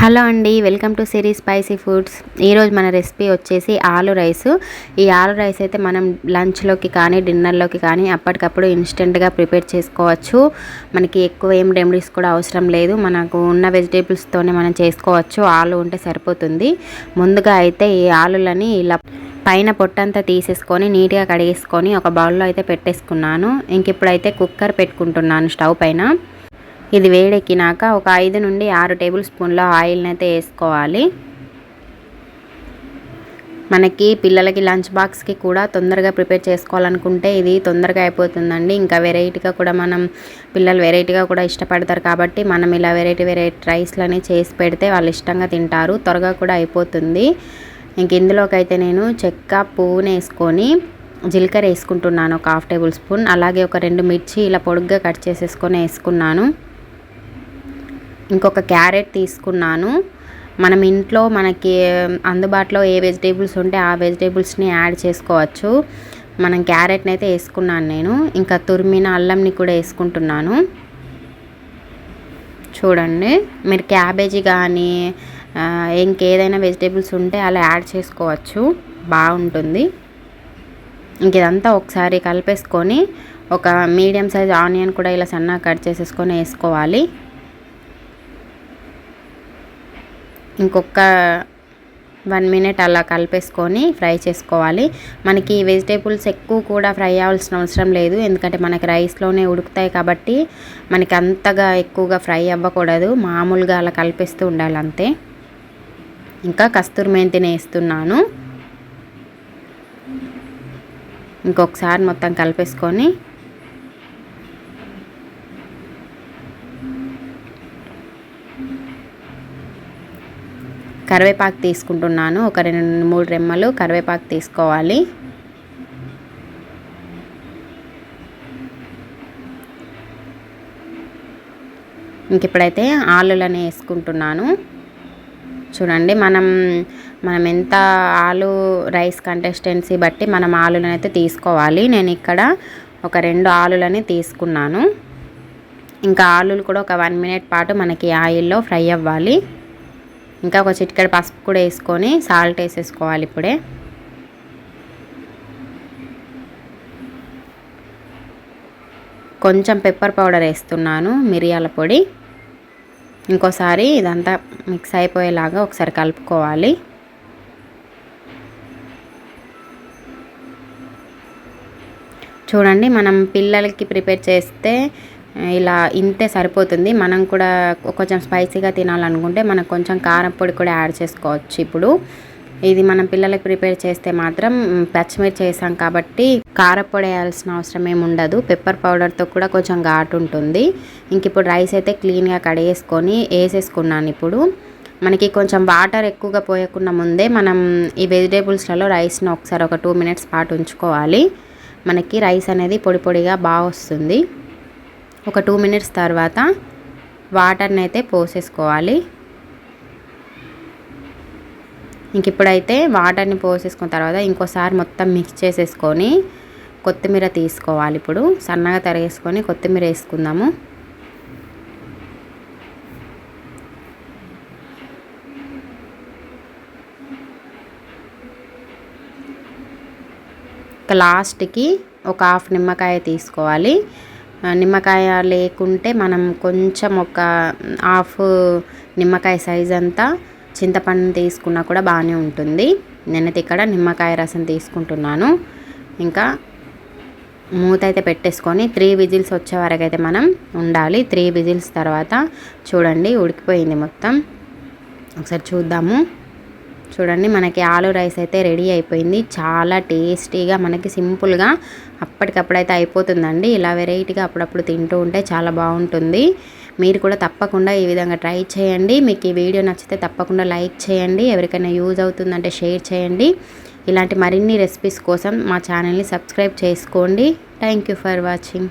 Hello అండి, welcome to Siri spicy foods. ఈరోజు మన రెసిపీ వచ్చేసి ఆలు రైస్. ఈ ఆలు రైస్ అయితే మనం లంచ్లోకి కానీ డిన్నర్లోకి కానీ అప్పటికప్పుడు ఇన్స్టెంట్గా ప్రిపేర్ చేసుకోవచ్చు. మనకి ఎక్కువ ఏం రెమెడీస్ కూడా అవసరం లేదు. మనకు ఉన్న వెజిటేబుల్స్తోనే మనం చేసుకోవచ్చు. ఆలు ఉంటే సరిపోతుంది. ముందుగా అయితే ఈ ఆలులని ఇలా పైన పొట్టంతా తీసేసుకొని నీట్గా కడిగేసుకొని ఒక బౌల్లో అయితే పెట్టేసుకున్నాను. ఇంక ఇప్పుడైతే కుక్కర్ పెట్టుకుంటున్నాను స్టవ్ పైన. ఇది వేడెక్కినాక ఒక 5 నుండి 6 టేబుల్ స్పూన్ల ఆయిల్ని అయితే వేసుకోవాలి. మనకి పిల్లలకి లంచ్ బాక్స్కి కూడా తొందరగా ప్రిపేర్ చేసుకోవాలనుకుంటే ఇది తొందరగా అయిపోతుందండి. ఇంకా వెరైటీగా కూడా పిల్లలు వెరైటీగా కూడా ఇష్టపడతారు కాబట్టి మనం ఇలా వెరైటీ రైస్లని చేసి పెడితే వాళ్ళు ఇష్టంగా తింటారు. త్వరగా కూడా అయిపోతుంది. ఇంక ఇందులోకి అయితే నేను చెక్క పువ్వుని వేసుకొని జీలకర్ర వేసుకుంటున్నాను ఒక 1/2 టేబుల్ స్పూన్. అలాగే ఒక 2 మిర్చి ఇలా పొడుగ్గా కట్ చేసేసుకొని వేసుకున్నాను. ఇంకొక క్యారెట్ తీసుకున్నాను. మనం ఇంట్లో మనకి అందుబాటులో ఏ వెజిటేబుల్స్ ఉంటే ఆ వెజిటేబుల్స్ని యాడ్ చేసుకోవచ్చు. మనం క్యారెట్ని అయితే వేసుకున్నాను నేను. ఇంకా తురిమిన అల్లంని కూడా వేసుకుంటున్నాను. చూడండి, మీరు క్యాబేజీ కానీ ఇంకేదైనా వెజిటేబుల్స్ ఉంటే అలా యాడ్ చేసుకోవచ్చు, బాగుంటుంది. ఇంక ఇదంతా ఒకసారి కలిపేసుకొని ఒక మీడియం సైజ్ ఆనియన్ కూడా ఇలా సన్నగా కట్ చేసేసుకొని వేసుకోవాలి. ఇంకొక 1 మినిట్ అలా కలిపేసుకొని ఫ్రై చేసుకోవాలి. మనకి వెజిటేబుల్స్ ఎక్కువ కూడా ఫ్రై అవ్వాల్సిన అవసరం లేదు, ఎందుకంటే మనకి రైస్లోనే ఉడుకుతాయి కాబట్టి మనకి అంతగా ఎక్కువగా ఫ్రై అవ్వకూడదు. మామూలుగా అలా కలిపేస్తూ ఉండాలి అంతే. ఇంకా కస్తూరి మెంతిని వేస్తున్నాను. ఇంకొకసారి మొత్తం కలిపేసుకొని కరివేపాకు తీసుకుంటున్నాను. ఒక 2-3 రెమ్మలు కరివేపాకు తీసుకోవాలి. ఇంక ఇప్పుడైతే ఆలులని వేసుకుంటున్నాను. చూడండి, మనం ఎంత ఆలు రైస్ కన్సిస్టెన్సీ బట్టి మనం ఆలులని అయితే తీసుకోవాలి. నేను ఇక్కడ ఒక 2 ఆలులని తీసుకున్నాను. ఇంకా ఆలులు కూడా ఒక 1 మినిట్ పాటు మనకి ఆయిల్లో ఫ్రై అవ్వాలి. ఇంకా ఒక చిటికెడు పసుపు కూడా వేసుకొని సాల్ట్ వేసేసుకోవాలి. ఇప్పుడే కొంచెం పెప్పర్ పౌడర్ వేస్తున్నాను, మిరియాల పొడి. ఇంకోసారి ఇదంతా మిక్స్ అయిపోయేలాగా ఒకసారి కలుపుకోవాలి. చూడండి, మనం పిల్లలకి ప్రిపేర్ చేస్తే ఇలా ఇంతే సరిపోతుంది. మనం కూడా కొంచెం స్పైసీగా తినాలనుకుంటే మనం కొంచెం కారం పొడి కూడా యాడ్ చేసుకోవచ్చు. ఇప్పుడు ఇది మనం పిల్లలకి ప్రిపేర్ చేస్తే మాత్రం పచ్చిమిర్చి వేసాం కాబట్టి కారపొడి వేయాల్సిన అవసరం ఏమి ఉండదు. పెప్పర్ పౌడర్తో కూడా కొంచెం ఘాటు ఉంటుంది. ఇంక ఇప్పుడు రైస్ అయితే క్లీన్గా కడిగేసుకొని వేసేసుకున్నాను. ఇప్పుడు మనకి కొంచెం వాటర్ ఎక్కువగా పోయకుండా ముందే మనం ఈ వెజిటేబుల్స్లలో రైస్ని ఒకసారి ఒక 2 మినిట్స్ పాటు ఉంచుకోవాలి. మనకి రైస్ అనేది పొడి పొడిగా బాగా వస్తుంది. ఒక 2 మినిట్స్ తర్వాత వాటర్ని అయితే పోసేసుకోవాలి. ఇంక ఇప్పుడైతే వాటర్ని పోసేసుకున్న తర్వాత ఇంకోసారి మొత్తం మిక్స్ చేసేసుకొని కొత్తిమీర తీసుకోవాలి. ఇప్పుడు సన్నగా తరిగేసుకొని కొత్తిమీర వేసుకుందాము. ఇక లాస్ట్కి ఒక 1/2 నిమ్మకాయ తీసుకోవాలి. నిమ్మకాయ లేకుంటే మనం కొంచెం ఒక 1/2 నిమ్మకాయ సైజ్ అంతా చింతపండు తీసుకున్నా కూడా బాగానే ఉంటుంది. నేనైతే ఇక్కడ నిమ్మకాయ రసం తీసుకుంటున్నాను. ఇంకా మూత అయితే పెట్టేసుకొని 3 విజిల్స్ వచ్చే వరకు అయితే మనం ఉండాలి. 3 విజిల్స్ తర్వాత చూడండి, ఉడికిపోయింది మొత్తం. ఒకసారి చూద్దాము. చూడండి, మనకి ఆలు రైస్ అయితే రెడీ అయిపోయింది. చాలా టేస్టీగా మనకి సింపుల్గా అప్పటికప్పుడైతే అయిపోతుందండి. ఇలా వెరైటీగా అప్పుడప్పుడు తింటూ ఉంటే చాలా బాగుంటుంది. మీరు కూడా తప్పకుండా ఈ విధంగా ట్రై చేయండి. మీకు ఈ వీడియో నచ్చితే తప్పకుండా లైక్ చేయండి. ఎవరికైనా యూజ్ అవుతుందంటే షేర్ చేయండి. ఇలాంటి మరిన్ని రెసిపీస్ కోసం మా ఛానల్ని సబ్స్క్రైబ్ చేసుకోండి. Thank you for watching.